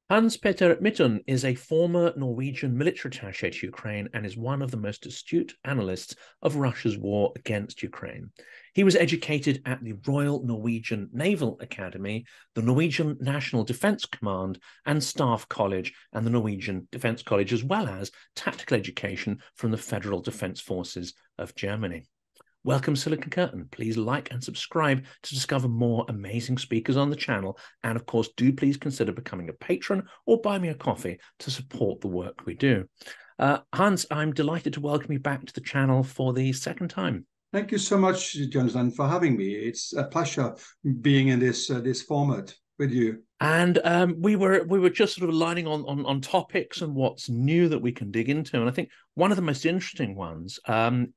Petter Midttun is a former Norwegian military attaché to Ukraine and is one of the most astute analysts of Russia's war against Ukraine. He was educated at the Royal Norwegian Naval Academy, the Norwegian National Defence Command and Staff College, and the Norwegian Defence College, as well as tactical education from the Federal Defence Forces of Germany. Welcome, Silicon Curtain. Please like and subscribe to discover more amazing speakers on the channel. And of course, do please consider becoming a patron or buy me a coffee to support the work we do. Hans, I'm delighted to welcome you back to the channel for the second time. Thank you so much, Jonathan, for having me. It's a pleasure being in this format with you. And we were just sort of aligning on topics and what's new that we can dig into. And I think one of the most interesting ones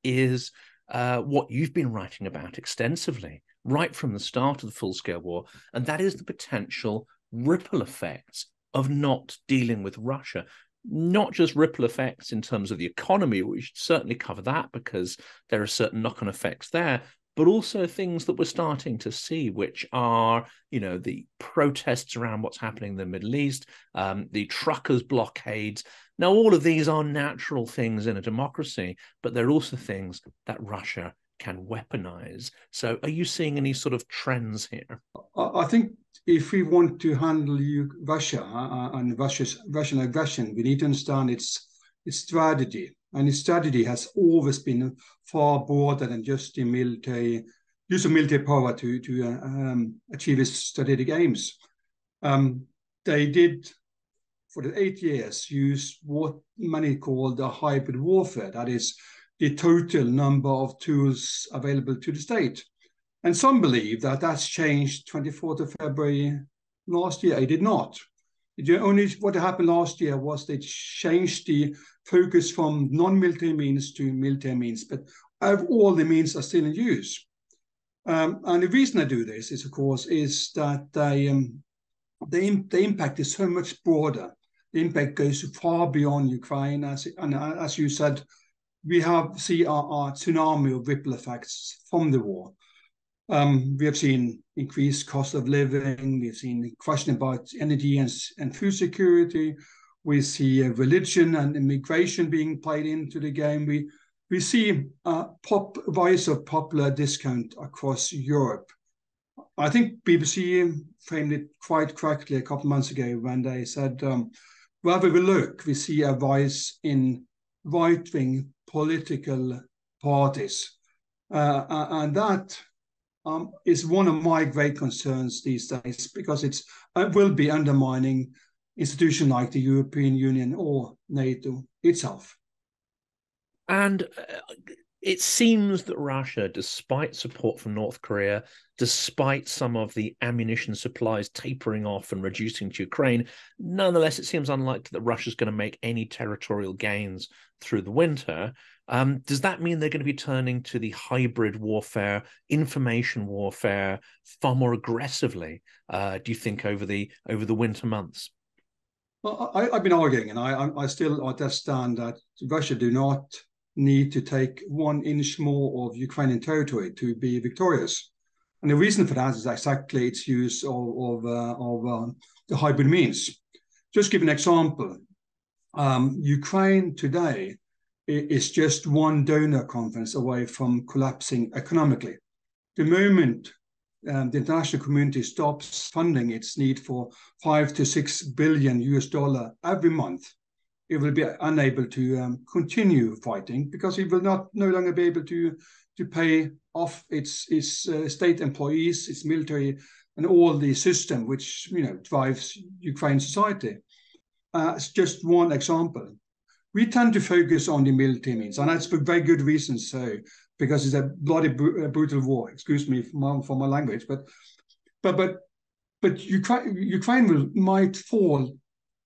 is what you've been writing about extensively right from the start of the full-scale war, and that is the potential ripple effects of not dealing with Russia. Not just ripple effects in terms of the economy, we should certainly cover that because there are certain knock-on effects there, but also things that we're starting to see, which are, the protests around what's happening in the Middle East, the truckers' blockades. Now, all of these are natural things in a democracy, but they're also things that Russia can weaponize. So are you seeing any sort of trends here? I think if we want to handle Russia and Russian aggression, we need to understand its strategy. And its strategy has always been far broader than just the use of military power to achieve its strategic aims. They did, for the 8 years, use what many call the hybrid warfare. That is the total number of tools available to the state. And some believe that that's changed 24th of February last year. It did not. What happened last year was they changed the focus from non-military means to military means, but all the means are still in use. And the reason I do this is, of course, that the impact is so much broader. The impact goes far beyond Ukraine. As you said, we see a tsunami of ripple effects from the war. We have seen increased cost of living. We've seen question about energy and food security. We see religion and immigration being played into the game. We see a rise of popular discount across Europe. I think BBC framed it quite correctly a couple of months ago when they said, wherever we look, we see a rise in right-wing political parties. And that is one of my great concerns these days, because it will be undermining institutions like the European Union or NATO itself. And it seems that Russia, despite support from North Korea, despite some of the ammunition supplies tapering off and reducing to Ukraine, nonetheless, it seems unlikely that Russia's going to make any territorial gains through the winter. Does that mean they're going to be turning to the hybrid warfare, information warfare, far more aggressively, do you think, over the winter months? Well, I've been arguing, and I still understand that Russia do not need to take 1 inch more of Ukrainian territory to be victorious. And the reason for that is exactly its use of the hybrid means. Just give an example. Ukraine today is just one donor conference away from collapsing economically. The moment the international community stops funding its need for $5 to $6 billion every month, it will be unable to continue fighting, because it will no longer be able to pay off its state employees, its military, and all the system which drives Ukraine society. It's just one example. We tend to focus on the military means, and that's for very good reasons. So, because it's a bloody, brutal war. Excuse me for my language, but Ukraine might fall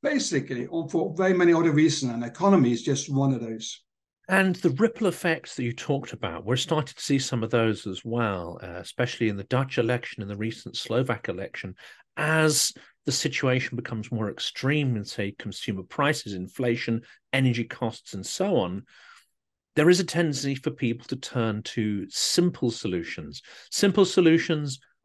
basically for very many other reasons, and economy is just one of those. And the ripple effects that you talked about, we're starting to see some of those as well, especially in the Dutch election and the recent Slovak election, as the situation becomes more extreme in, say, consumer prices, inflation, energy costs, and so on. There is a tendency for people to turn to simple solutions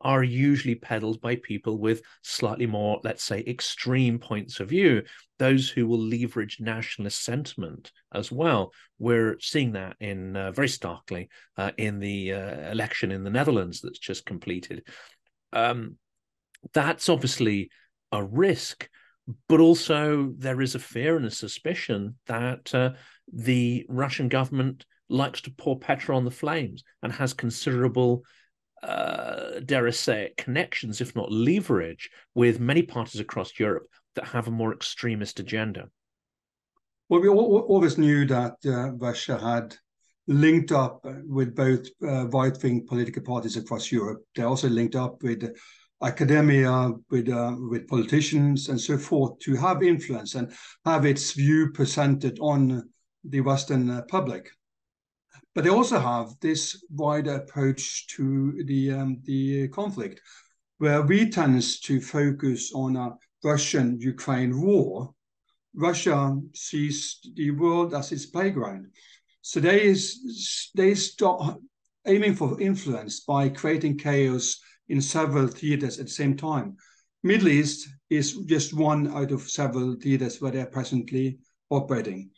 are usually peddled by people with slightly more, let's say, extreme points of view, those who will leverage nationalist sentiment as well. We're seeing that in very starkly in the election in the Netherlands that's just completed. That's obviously a risk, but also there is a fear and a suspicion that the Russian government likes to pour petrol on the flames and has considerable, dare I say it, connections, if not leverage, with many parties across Europe that have a more extremist agenda. Well, we always knew that Russia had linked up with both right-wing political parties across Europe. They also linked up with academia, with politicians and so forth, to have influence and have its view presented on the Western public. But they also have this wider approach to the conflict, where we tend to focus on a Russian-Ukraine war. Russia sees the world as its playground. So they start aiming for influence by creating chaos in several theaters at the same time. Middle East is just one out of several theaters where they're presently operating.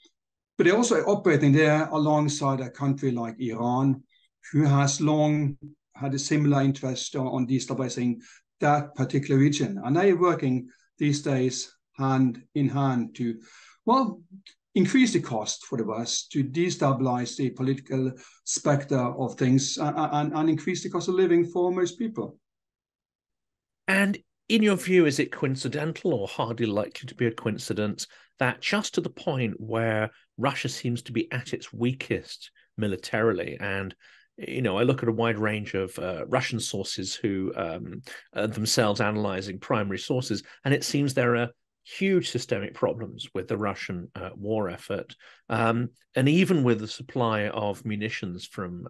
But they're also operating there alongside a country like Iran, who has long had a similar interest on destabilizing that particular region. And they are working these days hand in hand to, well, increase the cost for the West, to destabilize the political specter of things and increase the cost of living for most people. And in your view, is it coincidental or hardly likely to be a coincidence that just to the point where Russia seems to be at its weakest militarily, and I look at a wide range of Russian sources who themselves analyzing primary sources, and it seems there are huge systemic problems with the Russian war effort, and even with the supply of munitions from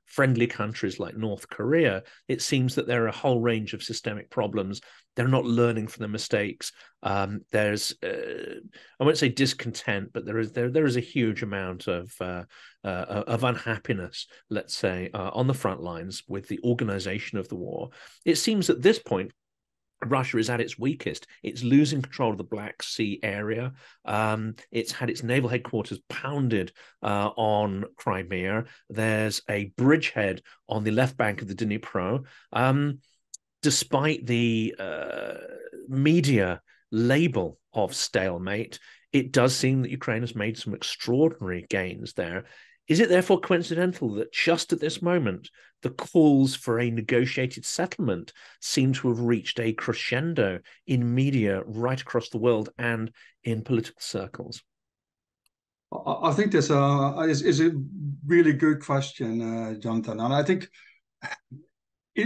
friendly countries like North Korea, it seems that there are a whole range of systemic problems. They're not learning from their mistakes. There's, I won't say discontent, but there is a huge amount of unhappiness, let's say, on the front lines with the organization of the war. It seems at this point, Russia is at its weakest. It's losing control of the Black Sea area. It's had its naval headquarters pounded on Crimea. There's a bridgehead on the left bank of the Dnipro. Despite the media label of stalemate, it does seem that Ukraine has made some extraordinary gains there. Is it therefore coincidental that just at this moment, the calls for a negotiated settlement seem to have reached a crescendo in media right across the world and in political circles? I think this is a really good question, Jonathan. And I think,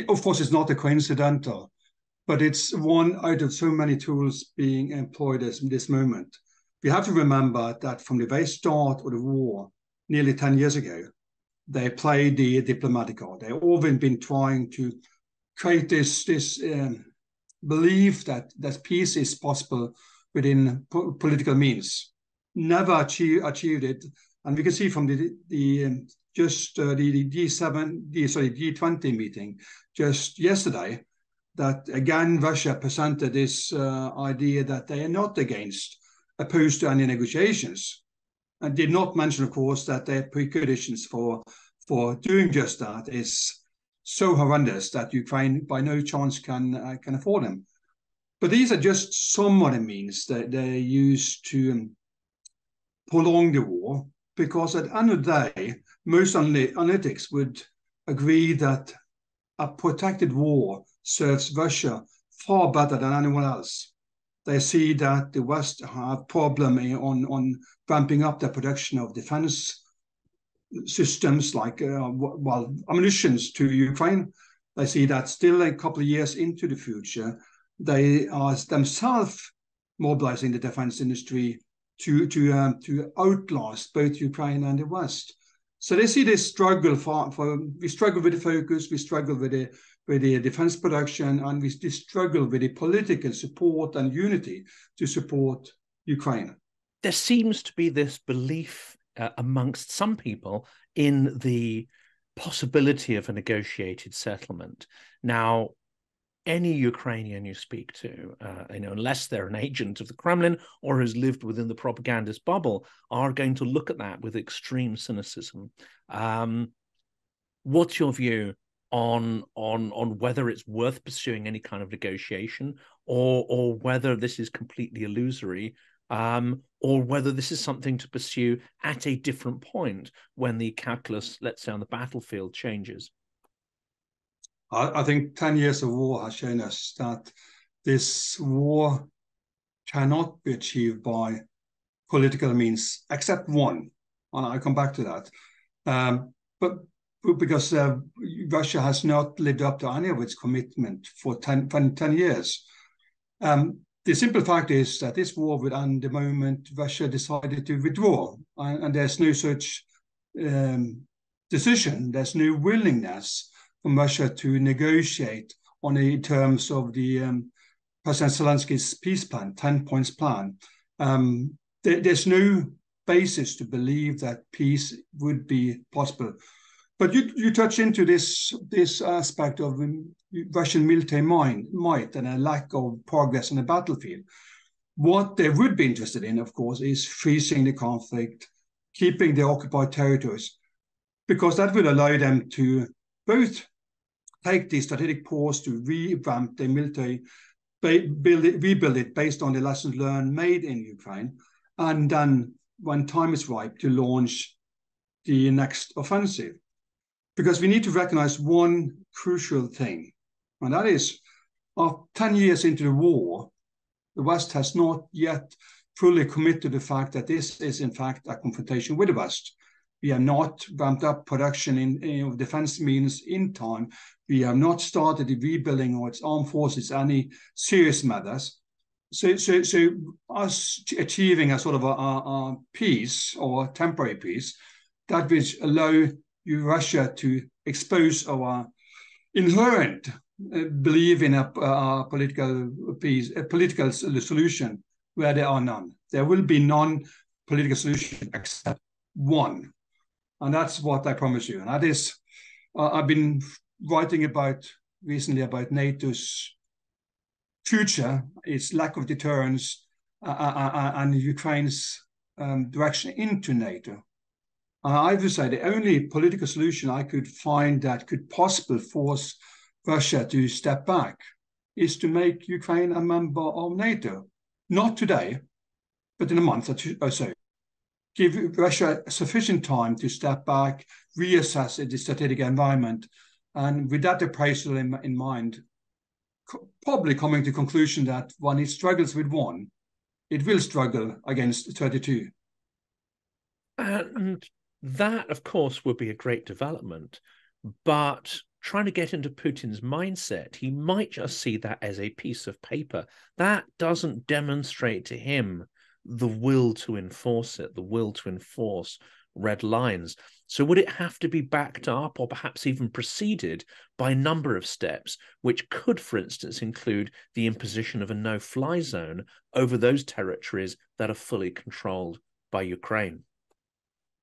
of course, it's not a coincidental, but it's one out of so many tools being employed at this moment. We have to remember that from the very start of the war, nearly 10 years ago, they played the diplomatic card. They've always been trying to create this belief that peace is possible within political means. Never achieved it, and we can see from the G20 meeting just yesterday that again Russia presented this idea that they are not opposed to any negotiations. And did not mention, of course, that their preconditions for doing just that is so horrendous that Ukraine by no chance can afford them. But these are just some of the means that they use to prolong the war, because at the end of the day, most analytics would agree that a protracted war serves Russia far better than anyone else. They see that the West have problem on ramping up their production of defense systems like ammunitions to Ukraine. They see that still a couple of years into the future, they are themselves mobilizing the defense industry to outlast both Ukraine and the West. So they see this struggle we struggle with the focus, we struggle with the defense production, and we struggle with the political support and unity to support Ukraine. There seems to be this belief amongst some people in the possibility of a negotiated settlement. Now, any Ukrainian you speak to, unless they're an agent of the Kremlin or has lived within the propagandist bubble, are going to look at that with extreme cynicism. What's your view on whether it's worth pursuing any kind of negotiation, or whether this is completely illusory, or whether this is something to pursue at a different point when the calculus, let's say on the battlefield, changes? I think 10 years of war has shown us that this war cannot be achieved by political means, except one, and I'll come back to that. But because Russia has not lived up to any of its commitment for 10 years. The simple fact is that this war would end the moment Russia decided to withdraw, and there's no such decision, there's no willingness from Russia to negotiate on the terms of the President Zelensky's peace plan, 10 points plan. There's no basis to believe that peace would be possible. But you touch into this aspect of Russian military might and a lack of progress on the battlefield. What they would be interested in, of course, is freezing the conflict, keeping the occupied territories, because that will allow them to both take the strategic pause to revamp their military, rebuild it based on the lessons learned made in Ukraine, and then when time is ripe to launch the next offensive. Because we need to recognize one crucial thing, and that is, 10 years into the war, the West has not yet fully committed to the fact that this is in fact a confrontation with the West. We have not ramped up production in defense means in time. We have not started the rebuilding of its armed forces, any serious matters. So us achieving a sort of a peace or a temporary peace, that which allow Russia to expose our inherent belief in a political peace, a political solution where there are none. There will be non-political solution except one. And that's what I promise you. And that is, I've been writing recently about NATO's future, its lack of deterrence, and Ukraine's direction into NATO. I would say the only political solution I could find that could possibly force Russia to step back is to make Ukraine a member of NATO. Not today, but in a month or so. Give Russia sufficient time to step back, reassess the strategic environment, and with that appraisal in mind, probably coming to the conclusion that when it struggles with one, it will struggle against 32. And that, of course, would be a great development, but trying to get into Putin's mindset, he might just see that as a piece of paper. That doesn't demonstrate to him the will to enforce it, the will to enforce red lines. So would it have to be backed up or perhaps even preceded by a number of steps, which could, for instance, include the imposition of a no-fly zone over those territories that are fully controlled by Ukraine?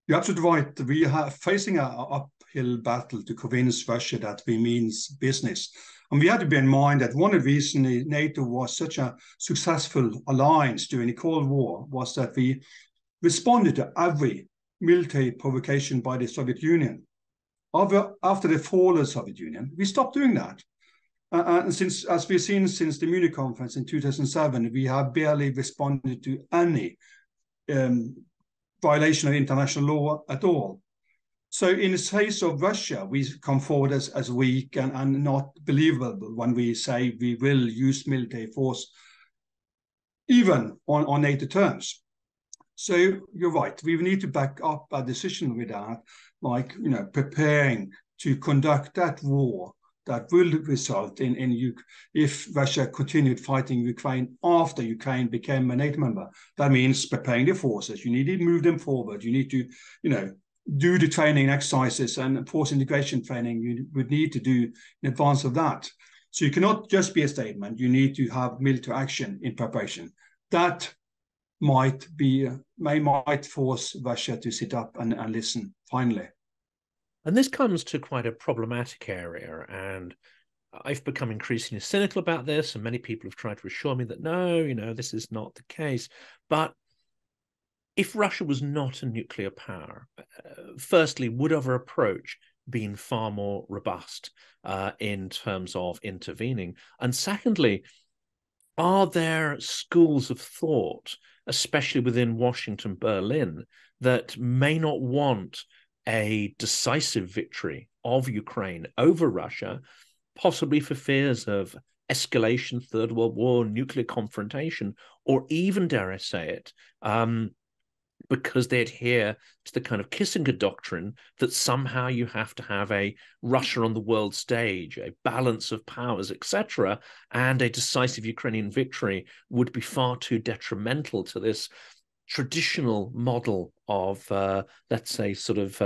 You're absolutely right. We are facing an uphill battle to convince Russia that we means business. And we have to bear in mind that one of the reasons NATO was such a successful alliance during the Cold War was that we responded to every military provocation by the Soviet Union. After the fall of the Soviet Union, we stopped doing that. And since, as we've seen since the Munich conference in 2007, we have barely responded to any violation of international law at all. So in the case of Russia, we come forward as weak and not believable when we say we will use military force, even on NATO terms. So you're right, we need to back up a decision with that, like, preparing to conduct that war that will result in if Russia continued fighting Ukraine after Ukraine became a NATO member. That means preparing the forces. You need to move them forward. You need to, do the training exercises and force integration training you would need to do in advance of that. So you cannot just be a statement. You need to have military action in preparation. That might force Russia to sit up and listen finally. And this comes to quite a problematic area, and I've become increasingly cynical about this, and many people have tried to assure me that no, this is not the case. But if Russia was not a nuclear power, firstly, would our approach been far more robust in terms of intervening? And secondly, are there schools of thought, especially within Washington, Berlin, that may not want a decisive victory of Ukraine over Russia, possibly for fears of escalation, Third World War, nuclear confrontation, or even, dare I say it, because they adhere to the kind of Kissinger doctrine that somehow you have to have a Russia on the world stage, a balance of powers, etc., and a decisive Ukrainian victory would be far too detrimental to this traditional model of, let's say, sort of,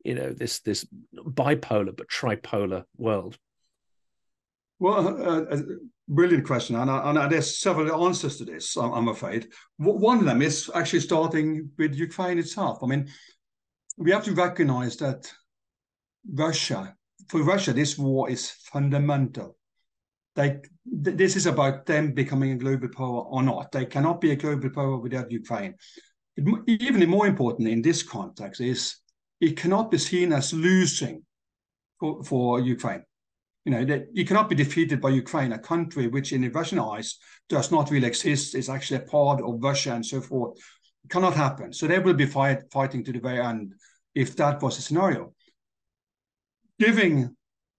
this bipolar but tripolar world? Well, brilliant question, and there's several answers to this, I'm afraid. One of them is actually starting with Ukraine itself. I mean, we have to recognize that for Russia, this war is fundamental. This is about them becoming a global power or not. They cannot be a global power without Ukraine. Even more important in this context is it cannot be seen as losing for Ukraine. That you cannot be defeated by Ukraine, a country which in the Russian eyes does not really exist, is actually a part of Russia and so forth. It cannot happen. So they will be fighting to the very end if that was a scenario.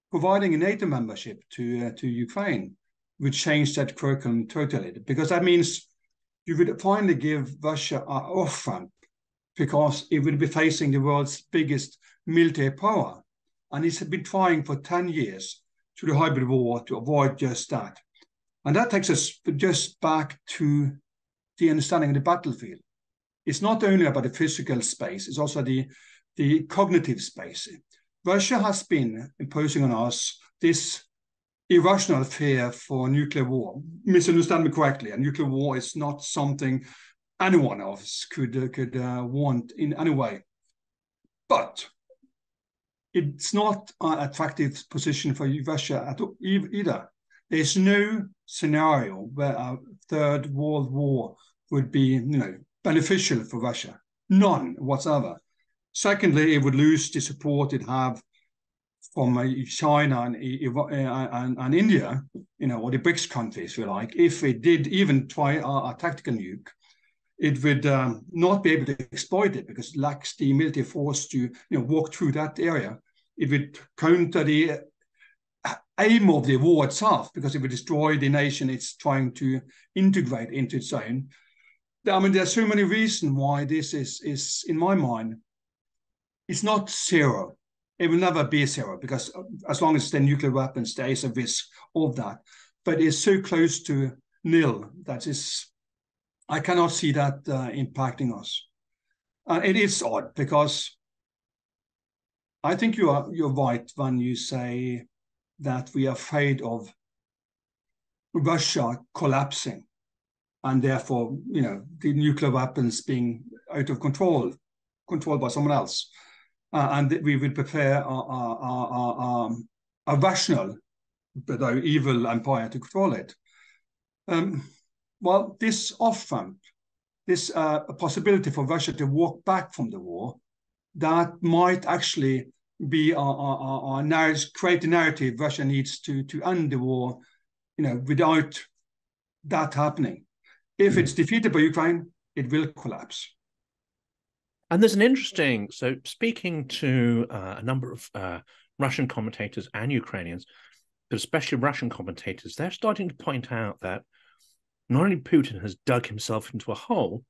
Providing a NATO membership to Ukraine would change that curriculum totally, because that means you would finally give Russia an off-ramp, because it would be facing the world's biggest military power. And it's been trying for 10 years through the hybrid war to avoid just that. And that takes us just back to the understanding of the battlefield. It's not only about the physical space, it's also the cognitive space. Russia has been imposing on us this irrational fear for nuclear war. Misunderstand me correctly, a nuclear war is not something any one of us could want in any way. But it's not an attractive position for Russia either. There's no scenario where a Third World War would be, beneficial for Russia. None whatsoever. Secondly, it would lose the support it have from China and India, or the BRICS countries, if you like. If it did even try a tactical nuke, it would not be able to exploit it because it lacks the military force to walk through that area. It would counter the aim of the war itself, because it would destroy the nation it's trying to integrate into its own. I mean, there's so many reasons why this is in my mind, it's not zero. It will never be zero, because as long as the nuclear weapons, there is a risk of that. But it's so close to nil that I cannot see that impacting us. It is odd, because I think you're right when you say that we are afraid of Russia collapsing, and therefore, the nuclear weapons being out of controlled by someone else, and we would prepare a rational but evil empire to control it. Well, this off-ramp, this possibility for Russia to walk back from the war, that might actually be create a narrative Russia needs to end the war, without that happening. If it's defeated by Ukraine, it will collapse. And there's an interesting, so speaking to a number of Russian commentators and Ukrainians, but especially Russian commentators, they're starting to point out that not only Putin has dug himself into a hole,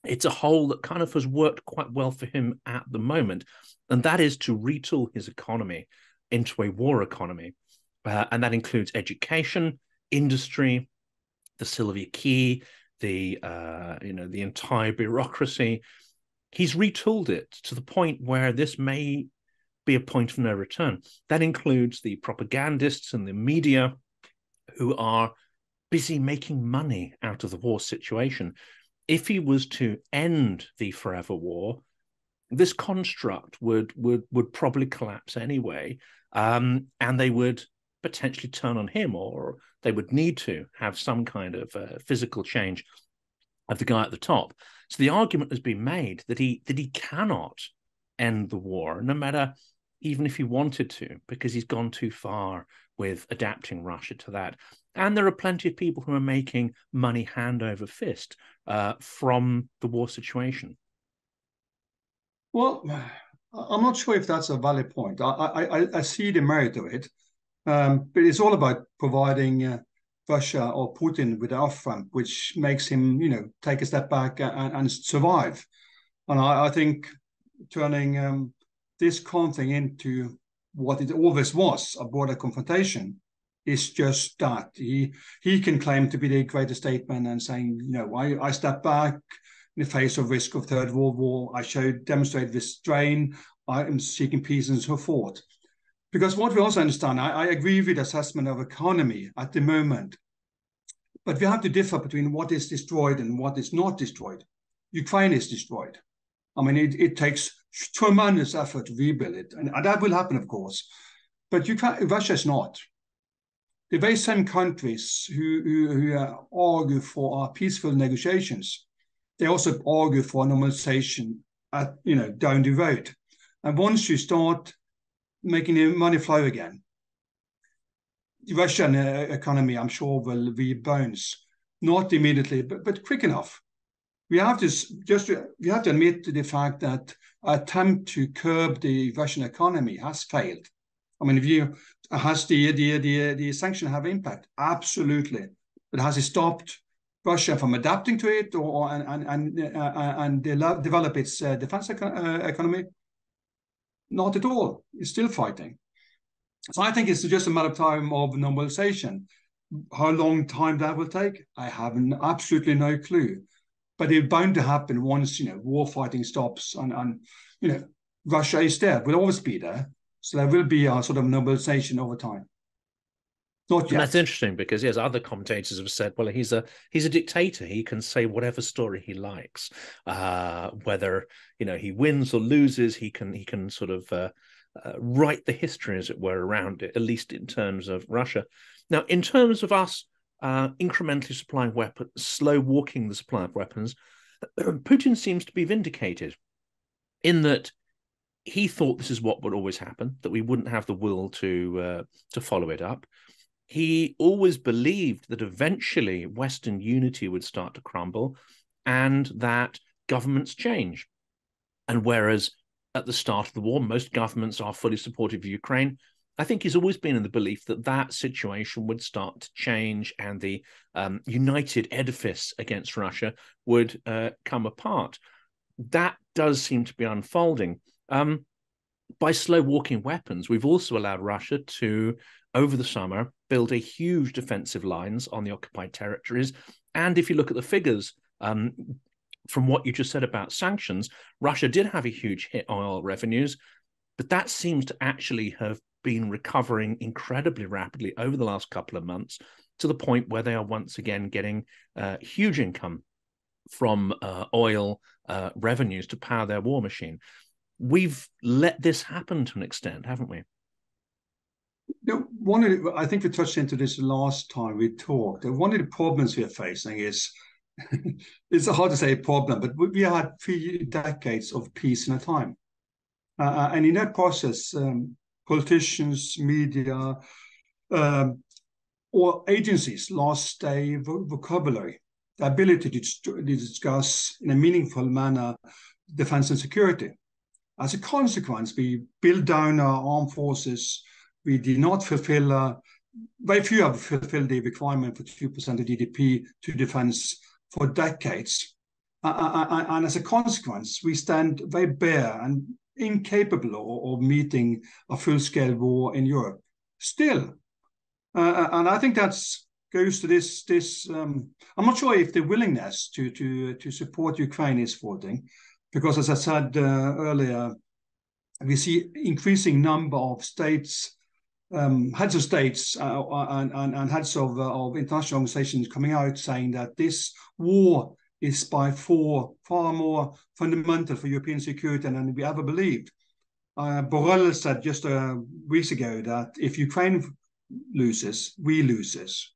it's a hole that kind of has worked quite well for him at the moment, and that is to retool his economy into a war economy. And that includes education, industry, the Siloviki, the entire bureaucracy. He's retooled it to the point where this may be a point of no return. That includes the propagandists and the media who are busy making money out of the war situation. If he was to end the forever war, this construct would probably collapse anyway, and they would potentially turn on him, or they would need to have some kind of physical change of the guy at the top. So the argument has been made that he cannot end the war, no matter, even if he wanted to, because he's gone too far with adapting Russia to that. And there are plenty of people who are making money hand over fist from the war situation. Well, I'm not sure if that's a valid point. I see the merit of it, but it's all about providing Russia or Putin with an off-ramp, which makes him, take a step back and survive. And I think turning this conflict into what it always was, a border confrontation, is just that. He can claim to be the greatest statesman and saying, I step back in the face of risk of Third World War. I demonstrate restraint. I am seeking peace and so forth. Because what we also understand, I agree with the assessment of economy at the moment, but we have to differ between what is destroyed and what is not destroyed. Ukraine is destroyed. I mean, it takes tremendous effort to rebuild it, and that will happen, of course. But Russia is not. The very same countries who argue for peaceful negotiations, they also argue for normalization down the road. And once you start making the money flow again, the Russian economy, I'm sure, will rebound, not immediately, but quick enough. We have to admit to the fact that attempt to curb the Russian economy has failed. I mean, has the sanction have impact? Absolutely. But has it stopped Russia from adapting to it and develop its defense economy? Not at all. It's still fighting. So I think it's just a matter of time of normalization. How long time that will take, I have absolutely no clue. But it's bound to happen once war fighting stops, and Russia is there, will always be there. So there will be a sort of normalization over time. Not yet. And that's interesting because, yes, other commentators have said, well, he's a dictator. He can say whatever story he likes, whether he wins or loses. He can sort of write the history, as it were, around it, at least in terms of Russia. Now, in terms of us incrementally supplying weapons, slow walking the supply of weapons, Putin seems to be vindicated in that he thought this is what would always happen, that we wouldn't have the will to follow it up. He always believed that eventually Western unity would start to crumble and that governments change. And whereas at the start of the war, most governments are fully supportive of Ukraine, I think he's always been in the belief that that situation would start to change and the united edifice against Russia would come apart. That does seem to be unfolding. By slow walking weapons, we've also allowed Russia to, over the summer, build a huge defensive lines on the occupied territories. And if you look at the figures, from what you just said about sanctions, Russia did have a huge hit on oil revenues, but that seems to actually have been recovering incredibly rapidly over the last couple of months, to the point where they are once again getting huge income from oil revenues to power their war machine. We've let this happen to an extent, haven't we? I think we touched into this last time we talked. One of the problems we are facing is, it's hard to say a problem, but we had 3 decades of peace in a time. And in that process, politicians, media, or agencies lost a vocabulary, the ability to discuss in a meaningful manner defense and security. As a consequence, we build down our armed forces. We did not fulfill, very few have fulfilled the requirement for 2% of GDP to defense for decades. And as a consequence, we stand very bare and incapable of meeting a full-scale war in Europe. Still, and I think that goes to this. I'm not sure if the willingness to support Ukraine is falling, because as I said earlier, we see increasing number of states, heads of states and heads of international organizations coming out saying that this war is by far more fundamental for European security than we ever believed. Borrell said just weeks ago that if Ukraine loses, we loses,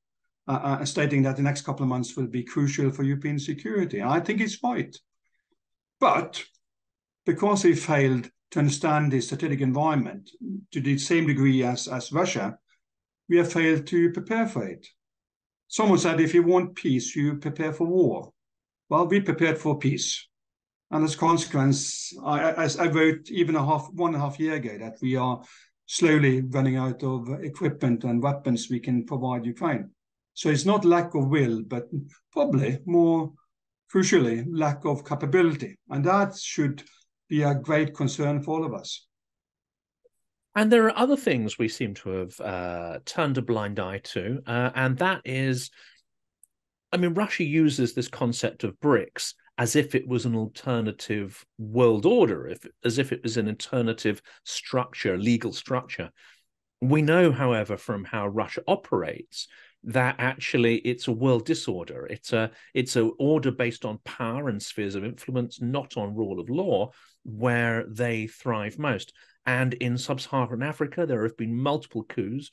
stating that the next couple of months will be crucial for European security. I think he's right. But because he failed to understand the strategic environment to the same degree as Russia, we have failed to prepare for it. Someone said, if you want peace, you prepare for war. Well, we prepared for peace. And as a consequence, I wrote even 1.5 years ago that we are slowly running out of equipment and weapons we can provide Ukraine. So it's not lack of will, but probably more crucially, lack of capability. And that should be a great concern for all of us. And there are other things we seem to have turned a blind eye to, and that is, I mean, Russia uses this concept of BRICS as if it was an alternative world order, as if it was an alternative structure, legal structure. We know, however, from how Russia operates, that actually it's a world disorder. It's an order based on power and spheres of influence, not on rule of law, where they thrive most. And in sub-Saharan Africa, there have been multiple coups,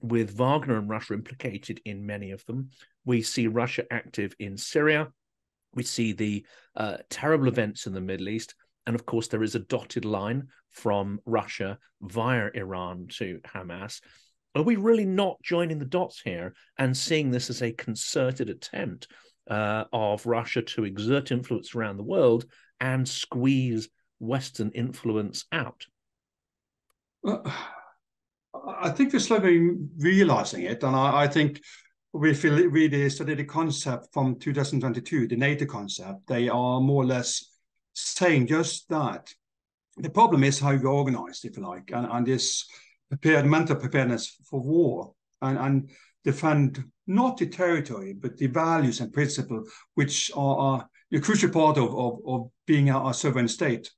with Wagner and Russia implicated in many of them. We see Russia active in Syria. We see the terrible events in the Middle East. And of course, there is a dotted line from Russia via Iran to Hamas. Are we really not joining the dots here and seeing this as a concerted attempt of Russia to exert influence around the world and squeeze Western influence out? I think we're slowly realizing it, and I think we really study the concept from 2022, the NATO concept. They are more or less saying just that. The problem is how you're organized, if you like, and this mental preparedness for war, and defend not the territory, but the values and principles which are a crucial part of being a sovereign state.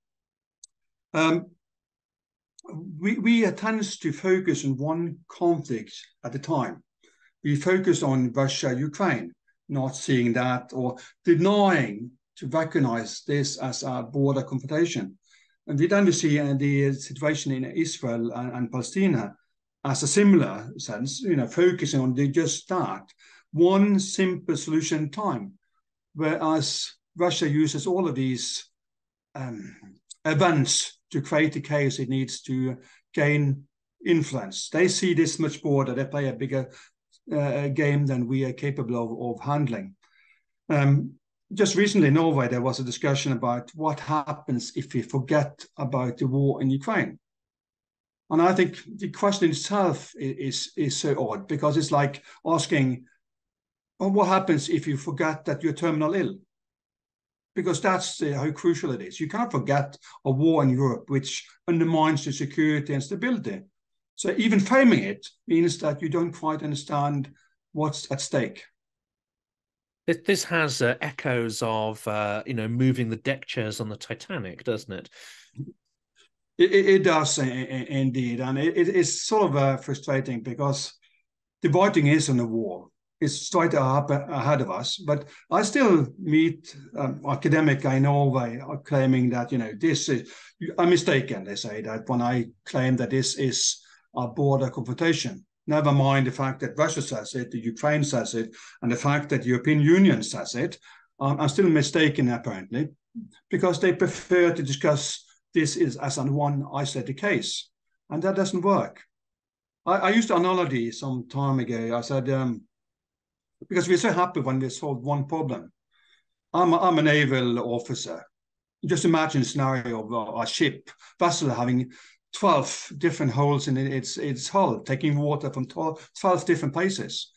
We tend to focus on one conflict at a time. We focus on Russia, Ukraine, not seeing that or denying to recognize this as a border confrontation. And we see the situation in Israel and Palestine as a similar sense, focusing on just that, one simple solution time, whereas Russia uses all of these events to create the chaos it needs to gain influence. They see this much broader. They play a bigger game than we are capable of handling. Just recently in Norway, there was a discussion about what happens if we forget about the war in Ukraine. And I think the question itself is so odd, because it's like asking, well, what happens if you forget that you're terminal ill? Because that's how crucial it is. You can't forget a war in Europe, which undermines the security and stability. So even framing it means that you don't quite understand what's at stake. This has echoes of, moving the deck chairs on the Titanic, doesn't it? It does indeed. And it's sort of frustrating, because the writing is on the wall. It's straight ahead of us. But I still meet academics in Norway claiming that, this is, I'm mistaken, they say, that when I claim that this is a border confrontation. Never mind the fact that Russia says it, the Ukraine says it, and the fact that the European Union says it. I'm still mistaken, apparently, because they prefer to discuss this as one isolated case. And that doesn't work. I used an analogy some time ago. I said, because we're so happy when we solve one problem. I'm a naval officer. Just imagine a scenario of a ship, vessel having 12 different holes in its hull, taking water from 12 different places.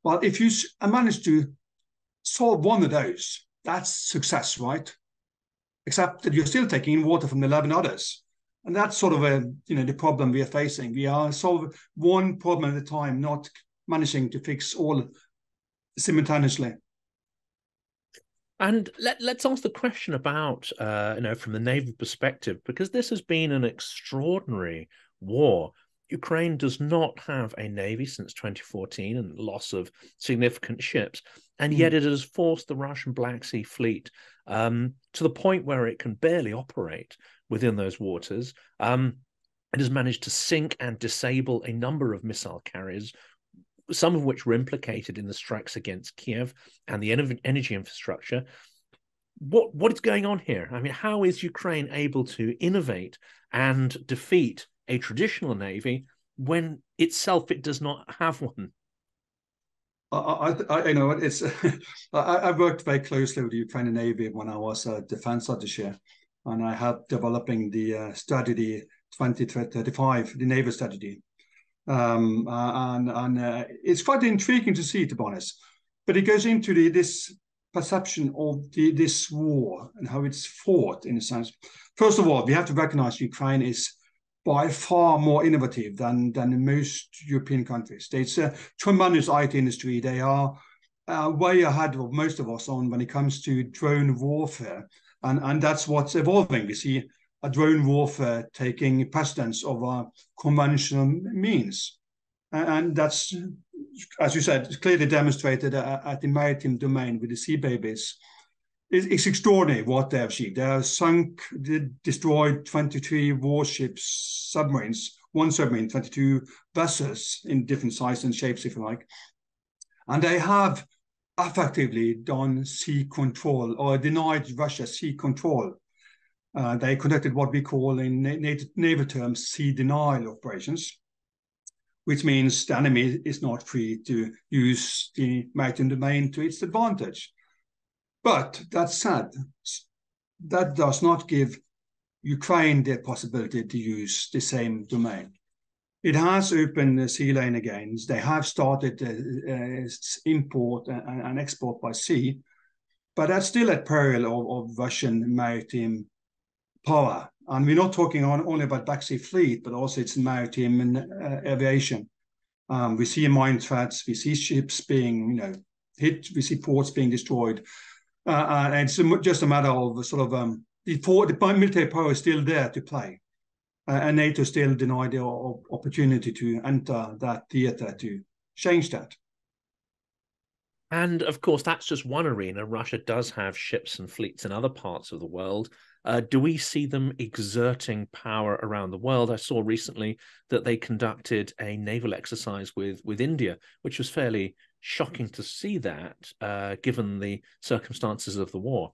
Well, if you manage to solve one of those, that's success, right? Except that you're still taking in water from 11 others. And that's sort of the problem we are facing. We are solving one problem at a time, not managing to fix all simultaneously. And let's ask the question about, from the naval perspective, because this has been an extraordinary war. Ukraine does not have a navy since 2014 and loss of significant ships. And yet it has forced the Russian Black Sea Fleet to the point where it can barely operate within those waters. It has managed to sink and disable a number of missile carriers, some of which were implicated in the strikes against Kiev and the energy infrastructure. What is going on here? I mean, how is Ukraine able to innovate and defeat a traditional navy when itself it does not have one? I you know it's I worked very closely with the Ukrainian Navy when I was a defense attaché, and I helped developing the strategy 2035, the naval strategy, and it's quite intriguing to see, to be honest. But it goes into this perception of this war and how it's fought in a sense. First of all, we have to recognize Ukraine is by far more innovative than most European countries. It's a tremendous IT industry. They are way ahead of most of us on when it comes to drone warfare. And that's what's evolving. We see a drone warfare taking precedence over conventional means. And that's, as you said, clearly demonstrated at the maritime domain with the sea babies. It's extraordinary what they have achieved. They have sunk, destroyed 23 warships, submarines, one submarine, 22 vessels in different sizes and shapes, if you like. And they have effectively done sea control or denied Russia sea control. They conducted what we call in naval terms sea denial operations, which means the enemy is not free to use the maritime domain to its advantage. But that said, that does not give Ukraine the possibility to use the same domain. It has opened the sea lane again. They have started import and export by sea, but that's still at peril of Russian maritime power. And we're not talking only about Black Sea Fleet, but also its maritime and aviation. We see mine threats, we see ships being hit, we see ports being destroyed. And it's just a matter of sort of the military power is still there to play, and NATO still denied the opportunity to enter that theatre to change that. And of course, that's just one arena. Russia does have ships and fleets in other parts of the world. Do we see them exerting power around the world? I saw recently that they conducted a naval exercise with India, which was fairly shocking to see that, given the circumstances of the war.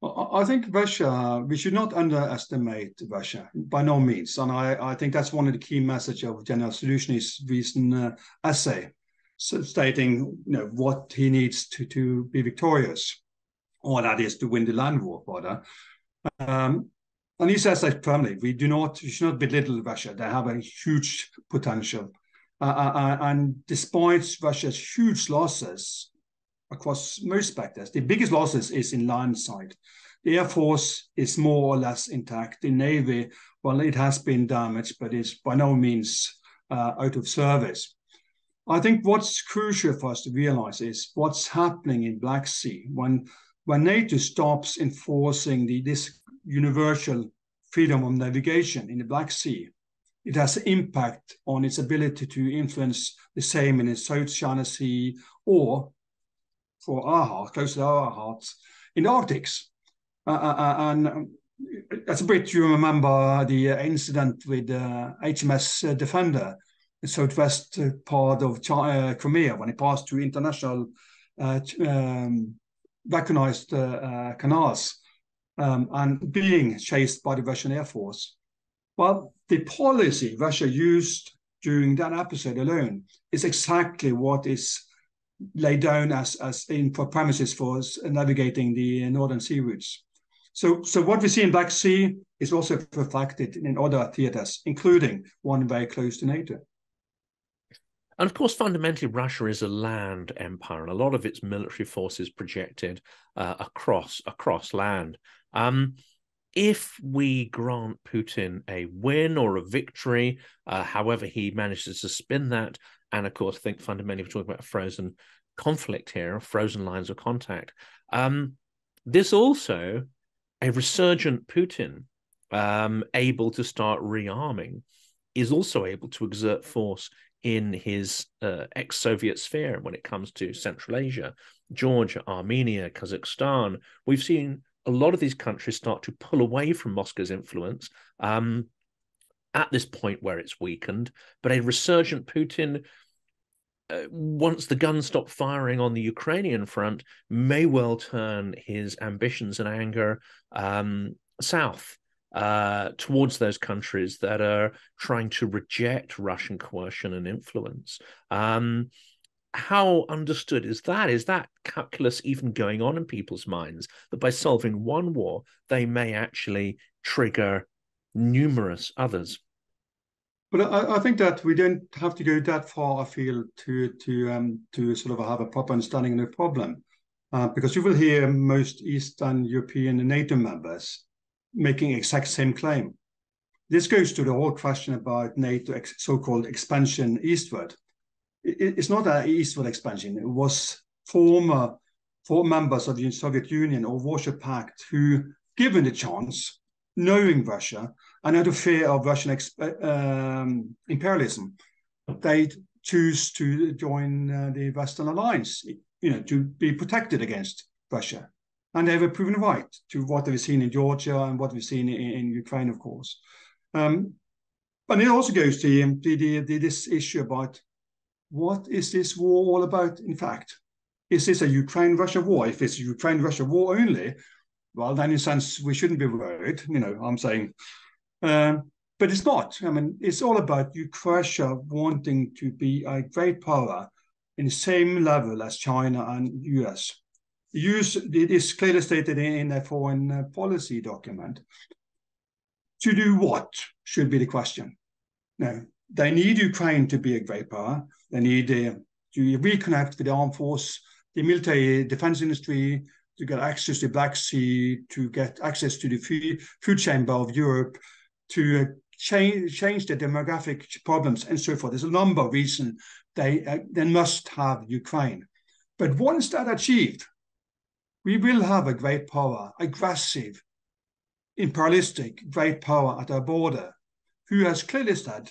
I think Russia, we should not underestimate Russia, by no means. And I think that's one of the key messages of General Solution's recent essay, stating what he needs to be victorious, or that is to win the land war, rather. And he says that firmly, we should not belittle Russia. They have a huge potential. And despite Russia's huge losses across most specters, the biggest losses is in land side. The Air Force is more or less intact. The Navy, well, it has been damaged, but it's by no means out of service. I think what's crucial for us to realize is what's happening in Black Sea when NATO stops enforcing this universal freedom of navigation in the Black Sea. It has impact on its ability to influence the same in the South China Sea, or for our heart, close to our hearts, in the Arctic. And as a Brit, you remember the incident with HMS Defender, the southwest part of Crimea, when it passed through international recognized canals and being chased by the Russian Air Force. Well, the policy Russia used during that episode alone is exactly what is laid down as for premises for navigating the northern sea routes. So what we see in Black Sea is also reflected in other theaters, including one very close to NATO. And of course, fundamentally, Russia is a land empire, and a lot of its military forces projected across land. If we grant Putin a win or a victory, however he manages to spin that, and of course, I think fundamentally we're talking about a frozen conflict here, frozen lines of contact. This also, a resurgent Putin, able to start rearming, is also able to exert force in his ex-Soviet sphere when it comes to Central Asia, Georgia, Armenia, Kazakhstan. We've seen a lot of these countries start to pull away from Moscow's influence at this point where it's weakened. But a resurgent Putin, once the guns stop firing on the Ukrainian front, may well turn his ambitions and anger south towards those countries that are trying to reject Russian coercion and influence. How understood is that? Is that calculus even going on in people's minds, that by solving one war, they may actually trigger numerous others? But I think that we don't have to go that far afield to sort of have a proper understanding of the problem, because you will hear most Eastern European and NATO members making exact same claim. This goes to the whole question about NATO so-called expansion eastward. It's not an eastward expansion. It was former members of the Soviet Union or Warsaw Pact who, given the chance, knowing Russia and out of fear of Russian imperialism, they choose to join the Western Alliance, to be protected against Russia. And they have proven right to what we've seen in Georgia and what we've seen in Ukraine, of course. But it also goes to this issue about what is this war all about, in fact? Is this a Ukraine-Russia war? If it's a Ukraine-Russia war only, well, then in a sense, we shouldn't be worried, I'm saying. But it's not. I mean, it's all about Russia wanting to be a great power in the same level as China and US. It is clearly stated in a foreign policy document. To do what should be the question. Now, they need Ukraine to be a great power. They need to reconnect with the armed force, the military defense industry, to get access to the Black Sea, to get access to the food chamber of Europe, to change the demographic problems and so forth. There's a number of reasons they must have Ukraine. But once that's achieved, we will have a great power, aggressive, imperialistic, great power at our border, who has clearly said,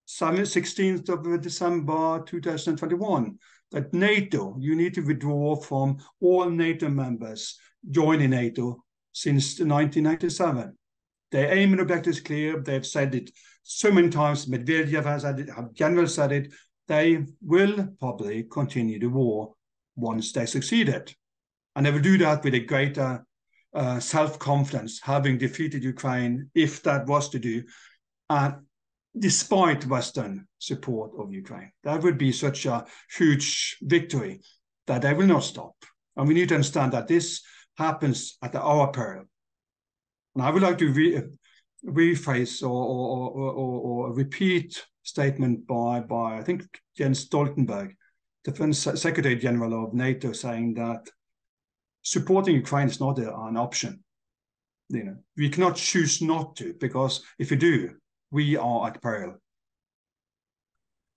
16th of December 2021, that NATO, you need to withdraw from all NATO members joining NATO since 1997. Their aim and objective is clear. They've said it so many times. Medvedev has said it, General said it. They will probably continue the war once they succeeded. And they will do that with a greater self-confidence, having defeated Ukraine, if that was to do, despite Western support of Ukraine. That would be such a huge victory that they will not stop. And we need to understand that this happens at our peril. And I would like to rephrase or repeat statement by I think Jens Stoltenberg, Defense Secretary General of NATO, saying that supporting Ukraine is not an option. We cannot choose not to, because if we do, we are at peril.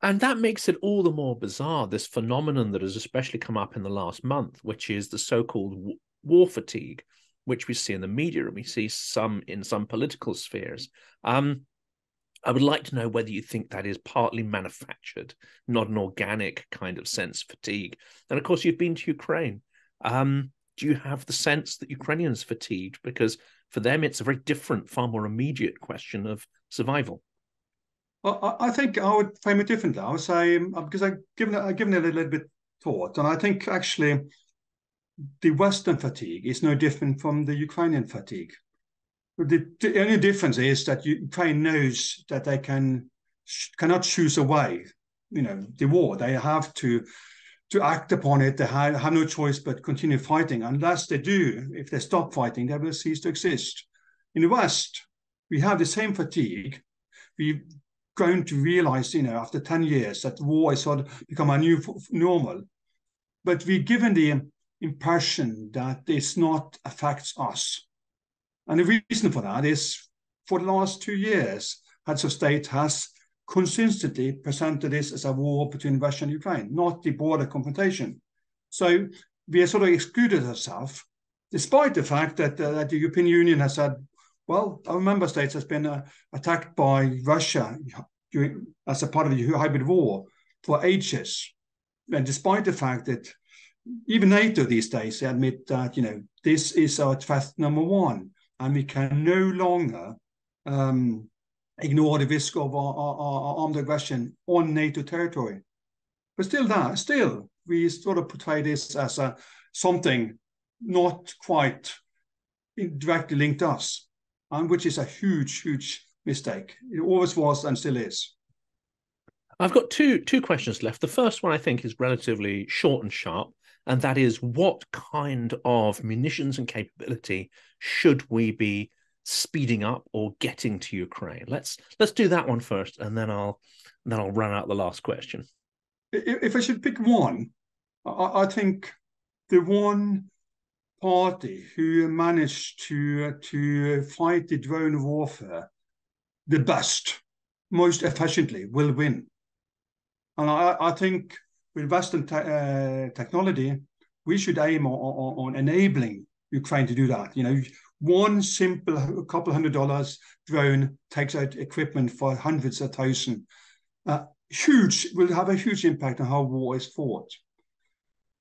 And that makes it all the more bizarre, this phenomenon that has especially come up in the last month, which is the so-called war fatigue, which we see in the media and we see in some political spheres. I would like to know whether you think that is partly manufactured, not an organic kind of sense of fatigue. And of course, you've been to Ukraine. Do you have the sense that Ukrainians are fatigued? Because for them, it's a very different, far more immediate question of survival. Well, I think I would frame it differently. I would say, because I've given it a little bit thought, and I think actually the Western fatigue is no different from the Ukrainian fatigue. The only difference is that Ukraine knows that they cannot choose away, the war. They have to act upon it. They have no choice but continue fighting. Unless they do, if they stop fighting, they will cease to exist. In the West, we have the same fatigue. We've grown to realize, after 10 years, that war has sort of become a new normal. But we're given the impression that this not affects us. And the reason for that is, for the last 2 years, heads of state has consistently presented this as a war between Russia and Ukraine, not the border confrontation. So we have sort of excluded ourselves, despite the fact that the European Union has said, well, our member states has been attacked by Russia as a part of the hybrid war for ages. And despite the fact that even NATO these days admit that, this is our threat number one, and we can no longer ignore the risk of our armed aggression on NATO territory. But still, we sort of portray this as something not quite directly linked to us, and which is a huge, huge mistake. It always was and still is. I've got two questions left. The first one I think is relatively short and sharp, and that is, what kind of munitions and capability should we be speeding up or getting to Ukraine? Let's do that one first, and then I'll run out the last question. If I should pick one, I think the one party who managed to fight the drone warfare the best, most efficiently, will win. And I think with Western technology, we should aim on enabling Ukraine to do that. One simple, a couple $100 drone takes out equipment for hundreds of thousands. Will have a huge impact on how war is fought.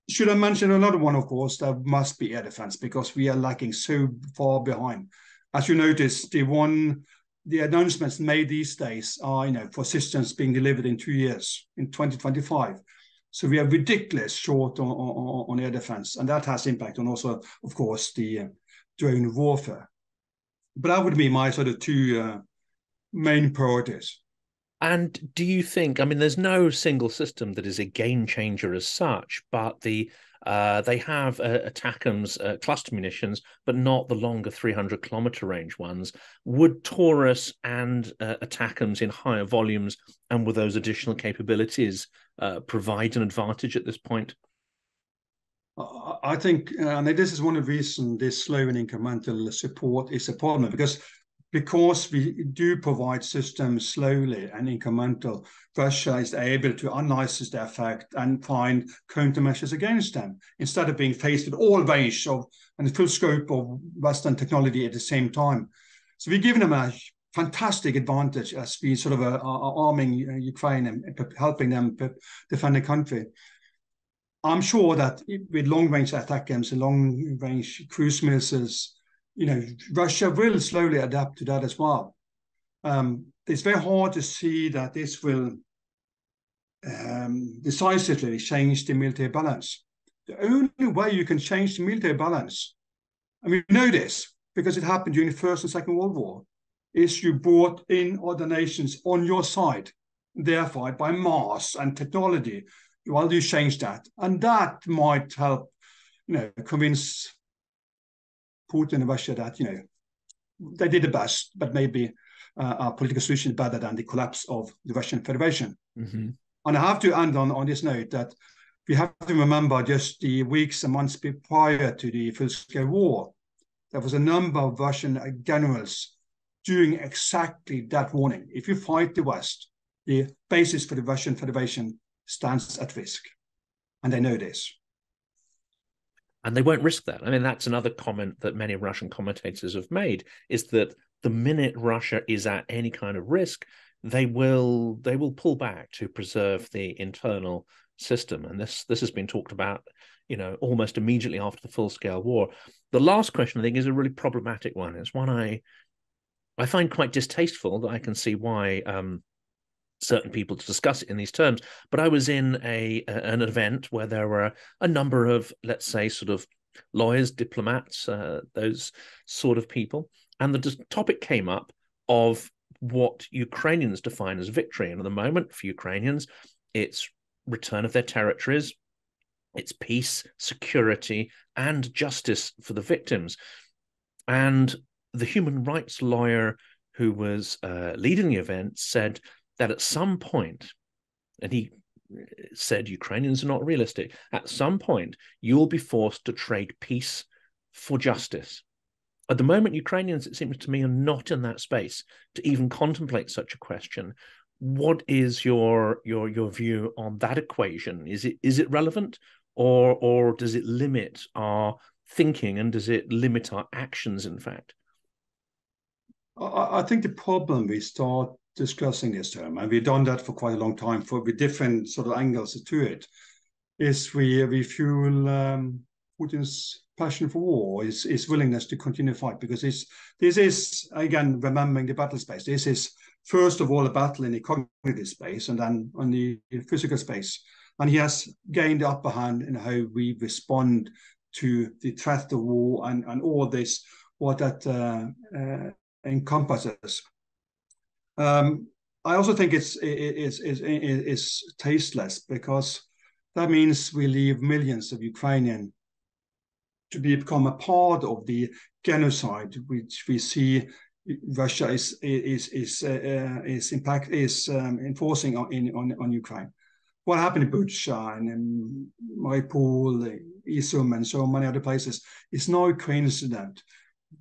Should I mention another one? Of course, that must be air defense, because we are lacking so far behind. As you notice, the announcements made these days are, for systems being delivered in 2 years, in 2025. So we are ridiculous short on air defense, and that has impact on also, of course, the drone warfare. But that would be my sort of two main priorities. And do you think, there's no single system that is a game changer as such, but they have ATACMS cluster munitions, but not the longer 300-kilometer range ones. Would Taurus and ATACMS in higher volumes and with those additional capabilities provide an advantage at this point? I think, and this is one of the reasons this slow and incremental support is a problem, because we do provide systems slowly and incremental. Russia is able to analyze the effect and find countermeasures against them, instead of being faced with all range and the full scope of Western technology at the same time. So we're giving them a fantastic advantage as we sort of are arming Ukraine and helping them defend the country. I'm sure that with long-range ATACMS and long-range cruise missiles, Russia will slowly adapt to that as well. It's very hard to see that this will decisively change the military balance. The only way you can change the military balance, and we know this because it happened during the First and Second World War, is you brought in other nations on your side. Therefore, by mass and technology, you change that. And that might help, convince Putin and Russia that, they did the best, but maybe a political solution is better than the collapse of the Russian Federation. Mm-hmm. And I have to end on this note that we have to remember just the weeks and months prior to the full-scale war, there was a number of Russian generals doing exactly that warning. If you fight the West, the basis for the Russian Federation stands at risk. And they know this. And they won't risk that. That's another comment that many Russian commentators have made, is that the minute Russia is at any kind of risk, they will pull back to preserve the internal system. And this has been talked about, almost immediately after the full-scale war. The last question, I think, is a really problematic one. It's one I find quite distasteful, that I can see why certain people to discuss it in these terms. But I was in an event where there were a number of, let's say, sort of lawyers, diplomats, those sort of people. And the topic came up of what Ukrainians define as victory. And at the moment, for Ukrainians, it's return of their territories, it's peace, security, and justice for the victims. And the human rights lawyer who was leading the event said that at some point, and he said Ukrainians are not realistic, at some point you'll be forced to trade peace for justice. At the moment, Ukrainians, it seems to me, are not in that space to even contemplate such a question. What is your view on that equation? Is it relevant, or does it limit our thinking, and does it limit our actions, in fact? I think the problem we start discussing this term, and we've done that for quite a long time with different sort of angles to it, is we fuel Putin's passion for war, his willingness to continue to fight, because this is, again, remembering the battle space. This is, first of all, a battle in the cognitive space and then on the physical space. And he has gained the upper hand in how we respond to the threat of war and all this, what that encompasses. I also think it's tasteless, because that means we leave millions of Ukrainians to become a part of the genocide which we see Russia is enforcing on Ukraine. What happened in Bucha and in Mariupol, Izum, and so many other places is no coincidence.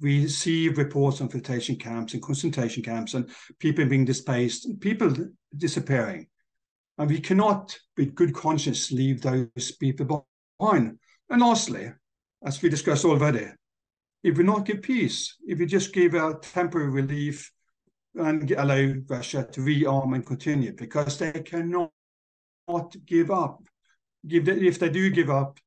We see reports on filtration camps and concentration camps and people being displaced, people disappearing. And we cannot, with good conscience, leave those people behind. And lastly, as we discussed already, if we not give peace, if we just give a temporary relief and allow Russia to rearm and continue, because they cannot give up. If they do give up,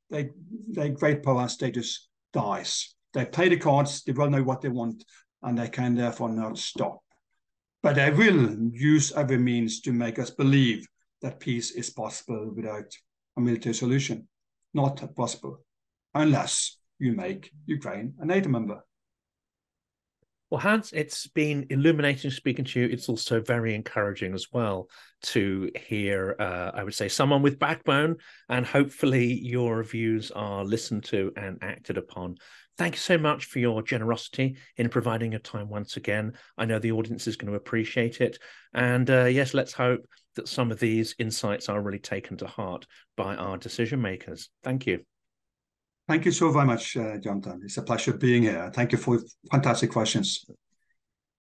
their great power status dies. They play the cards, they well know what they want, and they can therefore not stop. But they will use every means to make us believe that peace is possible without a military solution. Not possible, unless you make Ukraine a NATO member. Well, Hans, it's been illuminating speaking to you. It's also very encouraging as well to hear, I would say, someone with backbone, and hopefully your views are listened to and acted upon. Thank you so much for your generosity in providing your time once again. I know the audience is going to appreciate it. And yes, let's hope that some of these insights are really taken to heart by our decision makers. Thank you. Thank you so very much, Jonathan. It's a pleasure being here. Thank you for fantastic questions.